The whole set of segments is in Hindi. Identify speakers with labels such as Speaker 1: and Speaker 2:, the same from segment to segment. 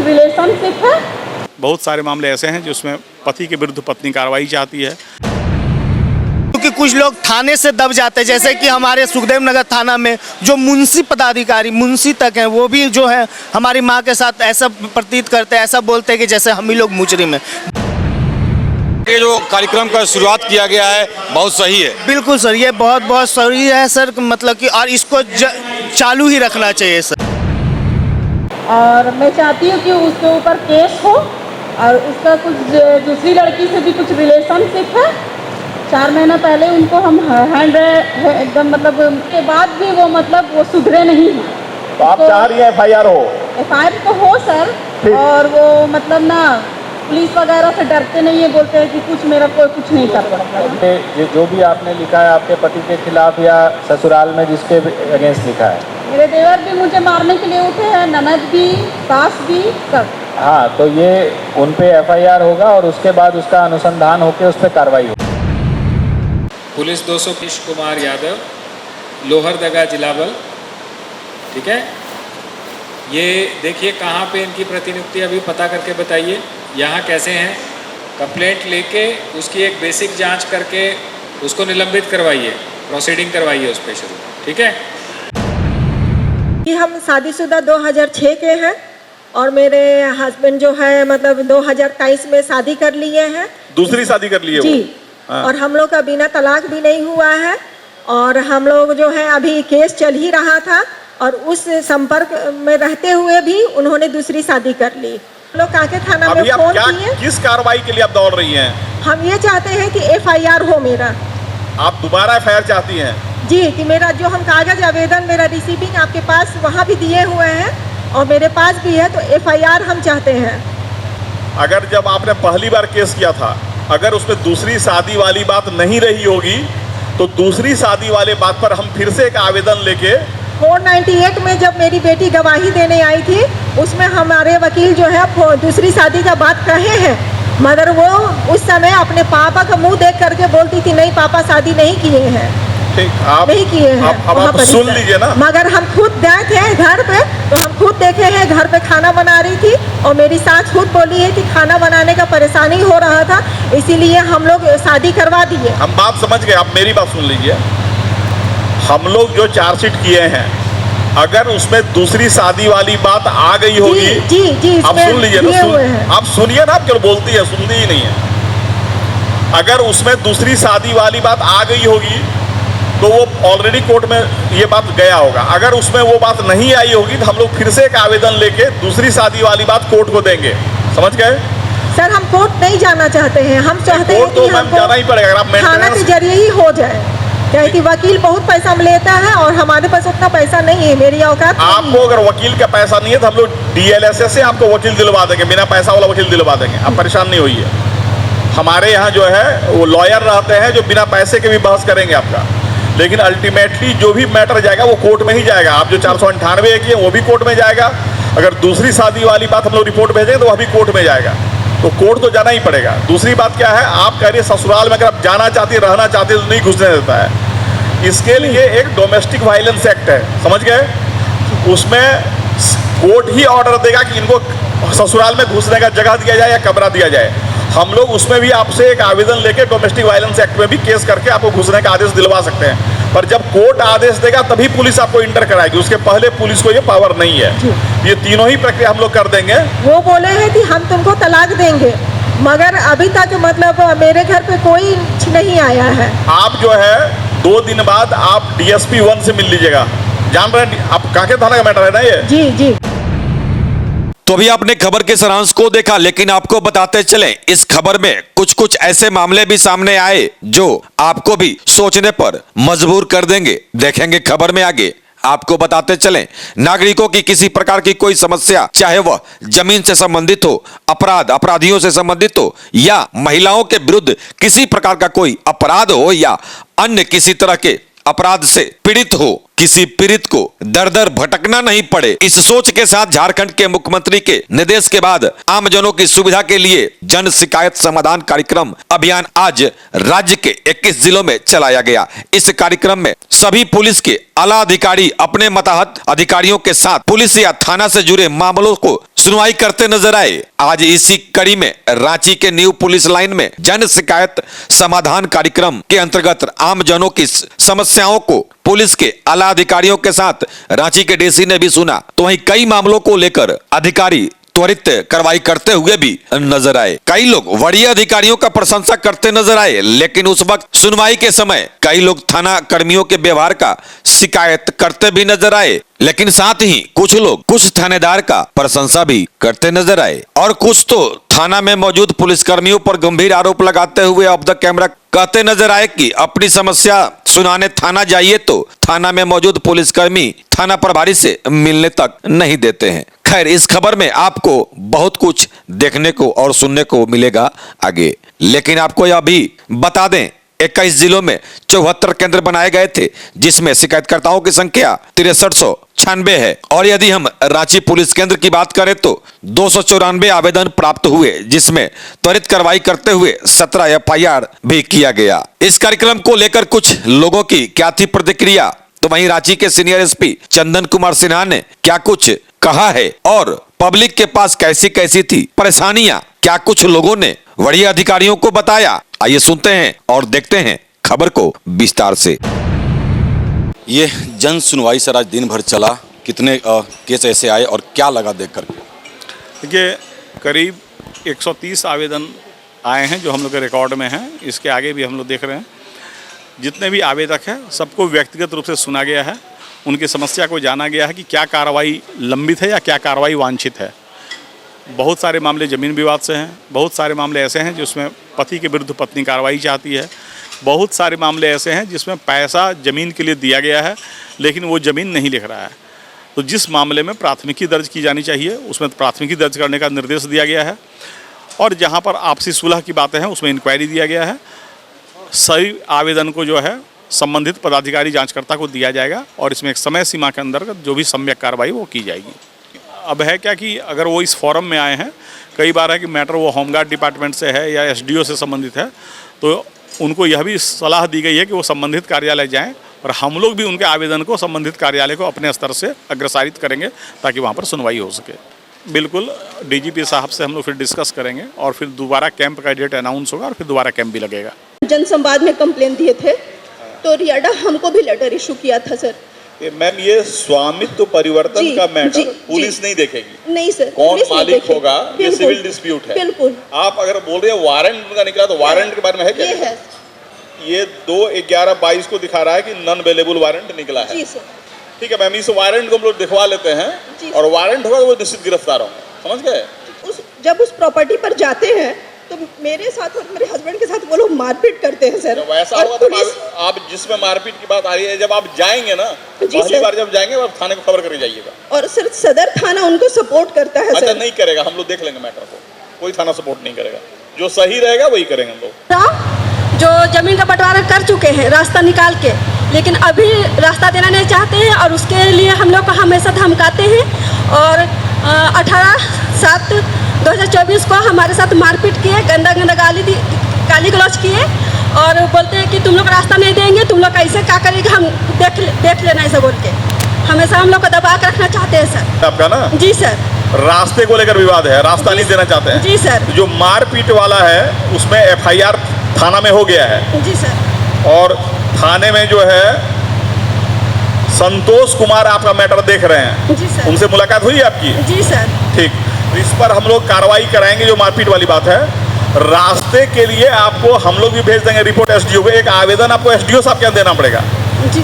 Speaker 1: रिलेशनशिप है।
Speaker 2: बहुत सारे मामले ऐसे हैं जिसमें पति के विरुद्ध पत्नी कार्रवाई चाहती है।
Speaker 3: क्योंकि कुछ लोग थाने से दब जाते हैं, जैसे कि हमारे सुखदेव नगर थाना में जो मुंशी पदाधिकारी, मुंशी तक हैं, वो भी जो है हमारी माँ के साथ ऐसा प्रतीत करते हैं, ऐसा बोलते हैं कि जैसे हम ही लोग मुजरिम हैं।
Speaker 4: ये जो कार्यक्रम का शुरुआत किया गया है बहुत सही है।
Speaker 3: बिल्कुल सर, ये बहुत बहुत सही है सर, मतलब कि और इसको चालू ही रखना चाहिए सर।
Speaker 1: और मैं चाहती हूँ कि उसके ऊपर केस हो और उसका कुछ दूसरी लड़की से भी कुछ रिलेशनशिप है। 4 महीना पहले उनको हम हैंड एकदम मतलब के बाद भी वो मतलब वो सुधरे नहीं हैं।
Speaker 5: तो आप चाह रही हैं FIR हो?
Speaker 1: FIR तो हो सर, और वो मतलब ना पुलिस वगैरह से डरते नहीं है, बोलते हैं कि कुछ मेरा कोई कुछ नहीं कर सकता।
Speaker 5: जो भी आपने लिखा है आपके पति के खिलाफ या ससुराल में जिसके अगेंस्ट लिखा है?
Speaker 1: मेरे देवर भी मुझे मारने के लिए उठे हैं, ननद भी, सास भी, सब।
Speaker 5: हाँ, तो ये उन पे FIR होगा और उसके बाद उसका अनुसंधान होकर उस पर कार्रवाई होगी।
Speaker 6: पुलिस 200 किश कुमार यादव, लोहरदगा जिला बल। ठीक है, ये देखिए कहाँ पे इनकी प्रतिनियुक्ति अभी पता करके बताइए, यहाँ कैसे हैं। कंप्लेंट लेके उसकी एक बेसिक जांच करके उसको निलंबित करवाइए, प्रोसीडिंग करवाइए उस पर शुरू। ठीक है,
Speaker 7: कि हम शादीशुदा 2006 के हैं और मेरे हस्बैंड जो है मतलब 2023 में शादी कर लिए हैं।
Speaker 2: दूसरी शादी कर लिए
Speaker 7: जी। और हम लोग का बिना तलाक भी नहीं हुआ है और हम लोग जो है अभी केस चल ही रहा था और उस संपर्क में रहते हुए भी उन्होंने दूसरी शादी कर ली। हम लोग कांके थाना में फोन किए।
Speaker 2: किस कार्रवाई के लिए आप दौड़ रही हैं?
Speaker 7: हम ये चाहते हैं कि FIR हो मेरा।
Speaker 2: आप दोबारा FIR चाहती हैं?
Speaker 7: जी, कि मेरा जो हम कागज आवेदन मेरा रिसीविंग आपके पास वहाँ भी दिए हुए हैं और मेरे पास भी है, तो FIR हम चाहते हैं।
Speaker 2: अगर जब आपने पहली बार केस किया था, अगर उसमें दूसरी शादी वाली बात नहीं रही होगी तो दूसरी शादी वाले बात पर हम फिर से एक आवेदन लेके
Speaker 7: 498 में जब मेरी बेटी गवाही देने आई थी उसमें हमारे वकील जो है दूसरी शादी का बात कहे हैं, मगर वो उस समय अपने पापा का मुंह देख करके बोलती थी नहीं पापा शादी नहीं किए हैं।
Speaker 2: ठीक, आप
Speaker 7: नहीं किए हैं।
Speaker 2: आप सुन लीजिए ना।
Speaker 7: मगर हम खुद गए थे घर पे, तो हम खुद देखे हैं घर पे खाना बना रही थी और मेरी सास खुद बोली है कि खाना बनाने का परेशानी हो रहा था, इसीलिए हम लोग शादी करवा दिए।
Speaker 2: हम बात समझ गए, आप मेरी बात सुन लीजिए। हम लोग जो चार्जशीट किए हैं, अगर उसमें दूसरी शादी वाली बात आ गई होगी,
Speaker 7: जी जी,
Speaker 2: आप सुन लीजिए ना, आप सुनिए ना, आप क्यों बोलती है, सुनती ही नहीं है। अगर उसमें दूसरी शादी वाली बात आ गई होगी तो वो ऑलरेडी कोर्ट में ये बात गया होगा। अगर उसमें वो बात नहीं आई होगी तो हम लोग फिर से एक आवेदन लेके दूसरी शादी वाली बात कोर्ट को देंगे। समझ गए
Speaker 7: सर? हम कोर्ट नहीं जाना चाहते हैं, हम चाहते हैं कि
Speaker 2: हमको जाना ही पड़ेगा। आप
Speaker 7: थाना के जरिए ही हो जाए, क्या कि वकील बहुत पैसा लेता है और हमारे पास उतना पैसा नहीं है, मेरी औकात।
Speaker 2: आपको अगर वकील का पैसा नहीं है तो हम लोग DLSS से आपको वकील दिलवा देंगे, बिना पैसा वाला वकील दिलवा देंगे, आप परेशान नहीं होइए। हमारे यहाँ जो है वो लॉयर रहते हैं जो बिना पैसे के भी बहस करेंगे आपका, लेकिन अल्टीमेटली जो भी मैटर जाएगा वो कोर्ट में ही जाएगा। आप जो 498 किए वो भी कोर्ट में जाएगा। अगर दूसरी शादी वाली बात हम लोग रिपोर्ट भेजेंगे तो वह भी कोर्ट में जाएगा, तो कोर्ट तो जाना ही पड़ेगा। दूसरी बात क्या है, आप कह रही है ससुराल में अगर आप जाना चाहती है, रहना चाहती है तो नहीं घुसने देता है। इसके लिए एक डोमेस्टिक वायलेंस एक्ट है, समझ गए? उसमें कोर्ट ही ऑर्डर देगा कि इनको ससुराल में घुसने का जगह दिया जाए या कमरा दिया जाए। हम लोग उसमें भी आपसे एक आवेदन लेके डोमेस्टिक वायलेंस एक्ट में भी केस करके आपको घुसने का आदेश दिलवा सकते हैं, पर जब कोर्ट आदेश देगा तभी पुलिस आपको इंटर कराएगी, उसके पहले पुलिस को ये पावर नहीं है। ये तीनों ही प्रक्रिया हम लोग कर देंगे। वो
Speaker 7: बोले हैं कि हम तुमको तलाक देंगे, मगर अभी तक मतलब मेरे घर पे कोई नहीं आया है।
Speaker 2: आप जो है 2 दिन बाद आप DSP 1 से मिल लीजिएगा। जान रहे हैं आप कांके थाना का मैटर है ना ये?
Speaker 7: जी जी।
Speaker 4: तो अभी आपने खबर के सारांश को देखा, लेकिन आपको बताते चले इस खबर में कुछ ऐसे मामले भी सामने आए जो आपको भी सोचने पर मजबूर कर देंगे। देखेंगे खबर में आगे। आपको बताते चलें, नागरिकों की किसी प्रकार की कोई समस्या, चाहे वह जमीन से संबंधित हो, अपराधियों से संबंधित हो, या महिलाओं के विरुद्ध किसी प्रकार का कोई अपराध हो, या अन्य किसी तरह के अपराध से पीड़ित हो, किसी पीड़ित को दर दर भटकना नहीं पड़े, इस सोच के साथ झारखंड के मुख्यमंत्री के निर्देश के बाद आमजनों की सुविधा के लिए जन शिकायत समाधान कार्यक्रम अभियान आज राज्य के 21 जिलों में चलाया गया। इस कार्यक्रम में सभी पुलिस के आला अधिकारी अपने मतहत अधिकारियों के साथ पुलिस या थाना से जुड़े मामलों को सुनवाई करते नजर आए। आज इसी कड़ी में रांची के न्यू पुलिस लाइन में जन शिकायत समाधान कार्यक्रम के अंतर्गत आम जनों की समस्याओं को पुलिस के आला अधिकारियों के साथ रांची के डीसी ने भी सुना, तो वहीं कई मामलों को लेकर अधिकारी त्वरित कार्रवाई करते हुए भी नजर आए। कई लोग वरीय अधिकारियों का प्रशंसा करते नजर आए, लेकिन उस वक्त सुनवाई के समय कई लोग थाना कर्मियों के व्यवहार का शिकायत करते भी नजर आए, लेकिन साथ ही कुछ लोग कुछ थानेदार का प्रशंसा भी करते नजर आए और कुछ तो थाना में मौजूद पुलिसकर्मियों पर गंभीर आरोप लगाते हुए ऑफ द कैमरा कहते नजर आए कि अपनी समस्या सुनाने थाना जाइए तो थाना में मौजूद पुलिसकर्मी थाना प्रभारी से मिलने तक नहीं देते हैं। खैर, इस खबर में आपको बहुत कुछ देखने को और सुनने को मिलेगा आगे, लेकिन आपको यह भी बता दें 21 जिलों में 74 केंद्र बनाए गए थे, जिसमें शिकायतकर्ताओं की संख्या 6396 है और यदि हम रांची पुलिस केंद्र की बात करें तो 294 आवेदन प्राप्त हुए, जिसमें त्वरित कार्रवाई करते हुए 17 FIR भी किया गया। इस कार्यक्रम को लेकर कुछ लोगों की क्या थी प्रतिक्रिया, तो वहीं रांची के सीनियर एसपी चंदन कुमार सिन्हा ने क्या कुछ कहा है और पब्लिक के पास कैसी कैसी थी परेशानियां, क्या कुछ लोगों ने वरीय अधिकारियों को बताया। आइए सुनते हैं और देखते हैं खबर को विस्तार से।
Speaker 8: ये जन सुनवाई सर आज दिन भर चला, कितने केस ऐसे आए और क्या लगा देख कर?
Speaker 2: देखिए, करीब 130 आवेदन आए हैं जो हम लोग के रिकॉर्ड में हैं। इसके आगे भी हम लोग देख रहे हैं। जितने भी आवेदक हैं सबको व्यक्तिगत रूप से सुना गया है, उनकी समस्या को जाना गया है कि क्या कार्रवाई लंबित है या क्या कार्रवाई वांछित है। बहुत सारे मामले ज़मीन विवाद से हैं, बहुत सारे मामले ऐसे हैं जिसमें पति के विरुद्ध पत्नी कार्रवाई चाहती है, बहुत सारे मामले ऐसे हैं जिसमें पैसा ज़मीन के लिए दिया गया है लेकिन वो ज़मीन नहीं लिख रहा है। तो जिस मामले में प्राथमिकी दर्ज की जानी चाहिए उसमें प्राथमिकी दर्ज करने का निर्देश दिया गया है और जहाँ पर आपसी सुलह की बातें हैं उसमें इंक्वायरी दिया गया है। सही आवेदन को जो है संबंधित पदाधिकारी जांचकर्ता को दिया जाएगा और इसमें एक समय सीमा के अंदर जो भी सम्यक कार्रवाई वो की जाएगी। अब है क्या कि अगर वो इस फॉरम में आए हैं, कई बार है कि मैटर वो होमगार्ड डिपार्टमेंट से है या SDO से संबंधित है, तो उनको यह भी सलाह दी गई है कि वो संबंधित कार्यालय जाएं और हम लोग भी उनके आवेदन को संबंधित कार्यालय को अपने स्तर से अग्रसारित करेंगे ताकि वहाँ पर सुनवाई हो सके। बिल्कुल DGP साहब से हम लोग फिर डिस्कस करेंगे और फिर दोबारा कैंप का डेट अनाउंस होगा और फिर दोबारा कैंप भी लगेगा।
Speaker 9: जनसंवाद में कंप्लेन दिए थे तो रियाडा हमको भी लेटर इशू किया था सर।
Speaker 2: मैम, ये स्वामित्व परिवर्तन का मैटर पुलिस नहीं देखेगी।
Speaker 9: नहीं सर,
Speaker 2: कौन मालिक होगा ये सिविल डिस्प्यूट है।
Speaker 9: बिल्कुल।
Speaker 2: आप अगर बोल रहे हैं वारंट उनका निकला तो वारंट के बारे में है क्या?
Speaker 9: ये है,
Speaker 2: ये 2/11/22 को दिखा रहा है कि नॉन अवेलेबल वारंट निकला है।
Speaker 9: जी सर।
Speaker 2: ठीक है मैम, इस वारंट को हम लोग दिखवा लेते हैं और वारंट होगा तो वो निश्चित गिरफ्तार होंगे। समझ गए?
Speaker 9: जब उस प्रॉपर्टी पर जाते हैं तो मेरे साथ और मेरे हस्बैंड के साथ वो लोग मारपीट करते हैं सर।
Speaker 2: जब ऐसा होगा तो आप जिसमें मारपीट की बात आ रही है, जब आप जाएंगे ना, पहली बार जब जाएंगे आप थाने को खबर करके जाइएगा।
Speaker 9: और सर सदर थाना उनको सपोर्ट करता है।
Speaker 2: अच्छा, नहीं करेगा, हम लोग देख लेंगे मैटर को, कोई थाना सपोर्ट नहीं करेगा, जो सही रहेगा वही करेंगे हम लोग।
Speaker 10: जो जमीन का बंटवारा कर चुके हैं रास्ता निकाल के, लेकिन अभी रास्ता देना नहीं चाहते हैं और उसके लिए हम लोग को हमेशा धमकाते हैं और 18/7/2024 को हमारे साथ मारपीट किए, गंदा गाली गलौज किए और बोलते हैं कि तुम लोग रास्ता नहीं देंगे, तुम लोग कैसे क्या करेंगे, हम देख लेना ऐसा बोल के हमेशा हम लोग को दबा कर रखना चाहते हैं सर।
Speaker 2: आपका ना?
Speaker 10: जी सर।
Speaker 2: रास्ते को लेकर विवाद है, रास्ता नहीं देना चाहते हैं।
Speaker 10: जी सर।
Speaker 2: जो मारपीट वाला है उसमें FIR थाना में हो गया है।
Speaker 10: जी सर।
Speaker 2: और थाने में जो है संतोष कुमार आपका मैटर देख रहे हैं।
Speaker 10: जी सर।
Speaker 2: उनसे मुलाकात हुई आपकी?
Speaker 10: जी सर।
Speaker 2: ठीक, इस पर हम लोग कार्रवाई कराएंगे। जो मारपीट वाली बात है, रास्ते के लिए आपको हम लोग भी भेज देंगे रिपोर्ट SDO को। एक आवेदन आपको SDO साहब के यहाँ देना पड़ेगा।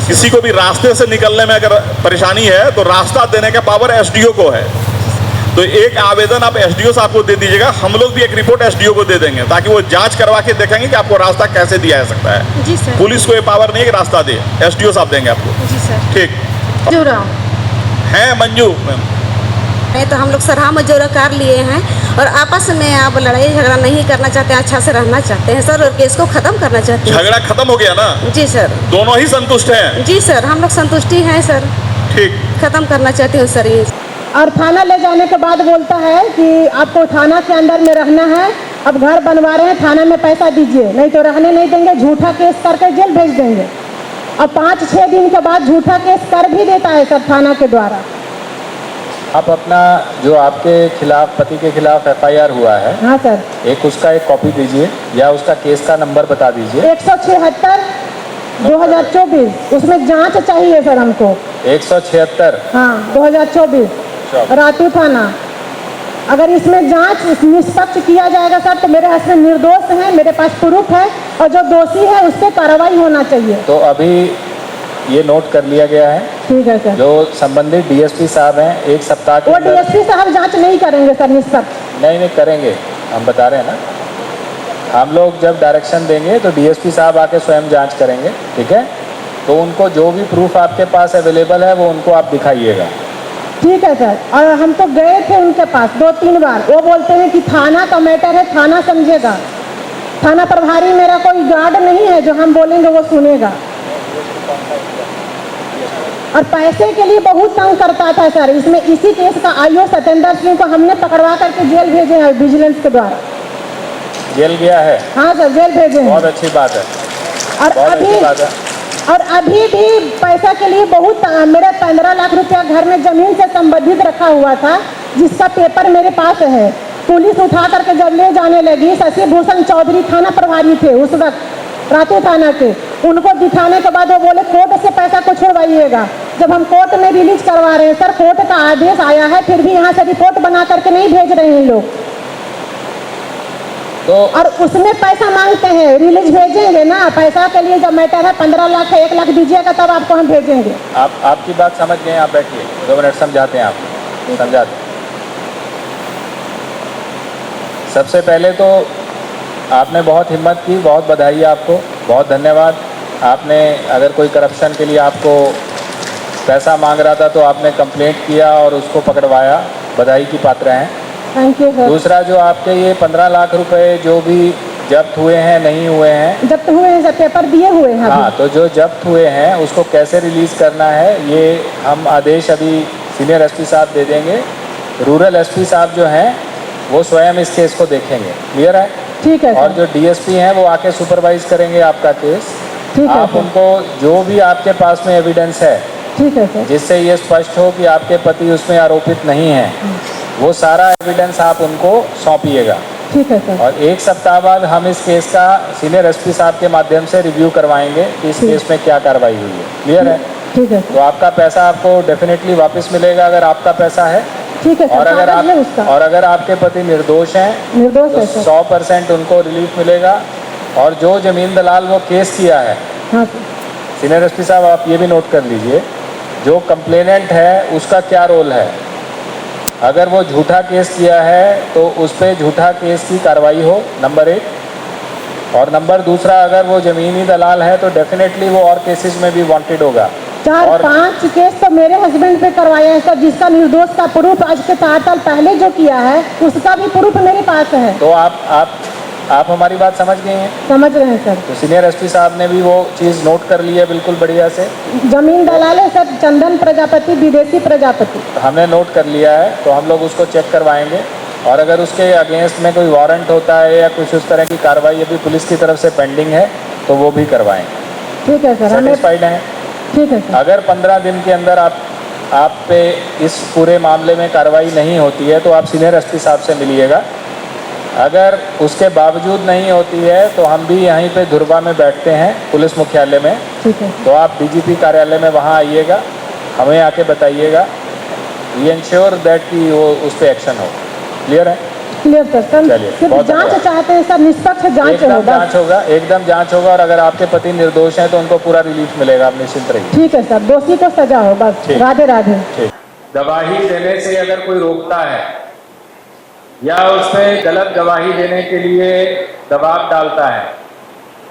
Speaker 2: किसी को भी रास्ते से निकलने में अगर परेशानी है तो रास्ता देने का पावर SDO को है। तो एक आवेदन आप SDO साहब को दे दीजिएगा, हम लोग भी एक रिपोर्ट SDO को दे देंगे ताकि वो जांच करवा के देखेंगे कि आपको रास्ता कैसे दिया जा सकता है।
Speaker 10: जी सर।
Speaker 2: पुलिस को ये पावर नहीं है कि रास्ता दे, SDO साहब देंगे आपको।
Speaker 10: जी सर।
Speaker 2: ठीक
Speaker 10: जुड़ा
Speaker 2: है मंजू मैम?
Speaker 10: हैं तो हम लोग सराह मजूरा कर लिए हैं और आपस में आप लड़ाई झगड़ा नहीं करना चाहते हैं, अच्छा से रहना चाहते हैं सर, और केस को ख़त्म करना चाहते हैं।
Speaker 2: झगड़ा खत्म हो गया ना?
Speaker 10: जी सर।
Speaker 2: दोनों ही संतुष्ट हैं?
Speaker 10: जी सर, हम लोग संतुष्टि हैं सर।
Speaker 2: ठीक।
Speaker 10: ख़त्म करना चाहते हैं सर ये।
Speaker 1: और थाना ले जाने के बाद बोलता है कि आपको थाना के अंदर में रहना है, अब घर बनवा रहे हैं, थाना में पैसा दीजिए, नहीं तो रहने नहीं देंगे, झूठा केस करके जेल भेज देंगे। अब 5-6 दिन के बाद झूठा केस कर भी देता है सर थाना के द्वारा।
Speaker 5: आप अपना जो आपके खिलाफ, पति के खिलाफ FIR हुआ है,
Speaker 1: हाँ सर,
Speaker 5: एक उसका एक कॉपी दीजिए या उसका केस का नंबर बता दीजिए।
Speaker 1: 176/2024, उसमें जांच चाहिए सर हमको।
Speaker 5: 176
Speaker 1: हाँ 2024 रातू थाना। अगर इसमें जांच निष्पक्ष किया जाएगा सर तो मेरे हस्बैंड निर्दोष हैं, मेरे पास प्रूफ है, और जो दोषी है उस पर कार्रवाई होना चाहिए।
Speaker 5: तो अभी ये नोट कर लिया गया है।
Speaker 1: ठीक है सर।
Speaker 5: जो संबंधित DSP साहब हैं, 1 सप्ताह के
Speaker 1: वो
Speaker 5: अंदर।
Speaker 1: DSP साहब जांच नहीं करेंगे सर निष्पक्ष?
Speaker 5: नहीं करेंगे, हम बता रहे हैं ना। हम लोग जब डायरेक्शन देंगे तो DSP साहब आके स्वयं जांच करेंगे, ठीक है? तो उनको जो भी प्रूफ आपके पास अवेलेबल है वो उनको आप दिखाइएगा।
Speaker 1: ठीक है सर। और हम तो गए थे उनके पास 2-3 बार, वो बोलते हैं कि थाना का मैटर है, थाना समझेगा। थाना प्रभारी मेरा कोई गार्ड नहीं है जो हम बोलेंगे वो सुनेगा। और पैसे के लिए बहुत तंग करता था सर। इसमें इसी केस का IO सत्येंद्र सिंह को हमने पकड़वा करके जेल भेजे हैं विजिलेंस के द्वारा।
Speaker 5: जेल गया है?
Speaker 1: हाँ सर, जेल भेजे हैं।
Speaker 5: बहुत अच्छी बात है।
Speaker 1: और अभी भी पैसा के लिए बहुत, मेरा 15 लाख रुपया घर में जमीन से संबंधित रखा हुआ था, जिसका पेपर मेरे पास है। पुलिस उठा करके जब ले जाने लगी, शशि भूषण चौधरी थाना प्रभारी थे उस वक्त रातू थाना के, उनको दिखाने के बाद वो बोले कोर्ट से पैसा को छुड़वाइएगा। जब हम कोर्ट में रिलीज करवा रहे हैं सर, कोर्ट का आदेश आया है, फिर भी यहाँ से रिपोर्ट बना करके नहीं भेज रहे हैं लोग।
Speaker 5: तो
Speaker 1: और उसमें पैसा मांगते हैं, रिलीज भेजेंगे ना, पैसा के लिए जब मैटर है 15 लाख है, 1 लाख दीजिएगा तब आपको हम भेजेंगे।
Speaker 5: आपकी बात समझ गए, आप बैठिए, 2 मिनट समझाते हैं आपको, समझाते हैं। सबसे पहले तो आपने बहुत हिम्मत की, बहुत बधाई आपको, बहुत धन्यवाद। आपने अगर कोई करप्शन के लिए आपको पैसा मांग रहा था तो आपने कंप्लेंट किया और उसको पकड़वाया, बधाई की पात्र हैं।
Speaker 1: Thank you sir.
Speaker 5: दूसरा, जो आपके ये 15 लाख रुपए जो भी जब्त हुए हैं, नहीं हुए हैं?
Speaker 1: जब्त हुए हैं सर, पेपर दिए हुए हैं।
Speaker 5: हाँ, तो जो जब्त हुए हैं उसको कैसे रिलीज करना है ये हम आदेश अभी सीनियर SP साहब दे देंगे। रूरल SP साहब जो हैं वो स्वयं इस केस को देखेंगे। क्लियर है?
Speaker 1: ठीक है।
Speaker 5: और जो DSP हैं वो आके सुपरवाइज करेंगे आपका केस।
Speaker 1: ठीक है।
Speaker 5: आप उनको जो भी आपके पास में एविडेंस है,
Speaker 1: ठीक है सर,
Speaker 5: जिससे ये स्पष्ट हो कि आपके पति उसमें आरोपित नहीं है, वो सारा एविडेंस आप उनको सौंपिएगा।
Speaker 1: ठीक है सर।
Speaker 5: और 1 सप्ताह बाद हम इस केस का सीनियर SP साहब के माध्यम से रिव्यू करवाएंगे कि इस केस में क्या कार्रवाई हुई है। क्लियर है?
Speaker 1: ठीक है।
Speaker 5: तो आपका पैसा आपको डेफिनेटली वापस मिलेगा अगर आपका पैसा है।
Speaker 1: ठीक है सर।
Speaker 5: और अगर आपके पति निर्दोष हैं,
Speaker 1: निर्दोष
Speaker 5: तो
Speaker 1: है सर।
Speaker 5: 100% उनको रिलीफ मिलेगा। और जो जमीन दलाल वो केस किया है,
Speaker 1: हाँ सर।
Speaker 5: सीनियर SP साहब आप ये भी नोट कर लीजिए, जो कंप्लेनेंट है उसका क्या रोल है। अगर वो झूठा केस किया है तो उस पर झूठा केस की कार्रवाई हो, नंबर 1। और नंबर दूसरा, अगर वो जमीनी दलाल है तो डेफिनेटली वो और केसेस में भी वांटेड होगा।
Speaker 1: 4-5 केस तो मेरे हस्बैंड पे करवाया है सर, जिसका निर्दोष का प्रूफ आज के 4 साल पहले जो किया है उसका भी प्रूफ मेरे पास है।
Speaker 5: तो आप हमारी बात समझ गए हैं?
Speaker 1: समझ रहे हैं सर।
Speaker 5: तो सीनियर SP साहब ने भी वो चीज़ नोट कर ली है बिल्कुल बढ़िया से।
Speaker 1: जमीन दलाल है सर, चंदन प्रजापति, विदेशी प्रजापति,
Speaker 5: हमने नोट कर लिया है, तो हम लोग उसको चेक करवाएंगे। और अगर उसके अगेंस्ट में कोई वारंट होता है या कुछ उस तरह की कार्रवाई अभी पुलिस की तरफ से पेंडिंग है तो वो भी करवाएंगे।
Speaker 1: ठीक है सर।
Speaker 5: सेटिस्फाइड हैं?
Speaker 1: ठीक है सर।
Speaker 5: अगर 15 दिन के अंदर आप पे इस पूरे मामले में कार्रवाई नहीं होती है तो आप सीनियर SP साहब से मिलिएगा। अगर उसके बावजूद नहीं होती है तो हम भी यहीं पे धुरवा में बैठते हैं पुलिस मुख्यालय में।
Speaker 1: ठीक है।
Speaker 5: तो आप DGP कार्यालय में वहाँ आइएगा, हमें आके बताइएगा। वी इंश्योर दैट कि वो उस पर एक्शन हो। क्लियर है?
Speaker 1: Clear sir.
Speaker 5: चलिए,
Speaker 1: सिर्फ
Speaker 5: बहुत
Speaker 1: जांच
Speaker 5: धन्यवाद।
Speaker 1: चाहते हैं सर, निष्पक्ष जांच
Speaker 5: एकदम
Speaker 1: हो बस।
Speaker 5: जांच होगा, एकदम जांच होगा। और अगर आपके पति निर्दोष हैं तो उनको पूरा रिलीफ मिलेगा, आप निश्चिंत रहिए।
Speaker 1: ठीक है सर, दोषी को सजा हो बस।
Speaker 5: ठीक।
Speaker 1: राधे राधे।
Speaker 5: ठीक। गवाही देने से अगर कोई रोकता है या उस पर गलत गवाही देने के लिए दबाव डालता है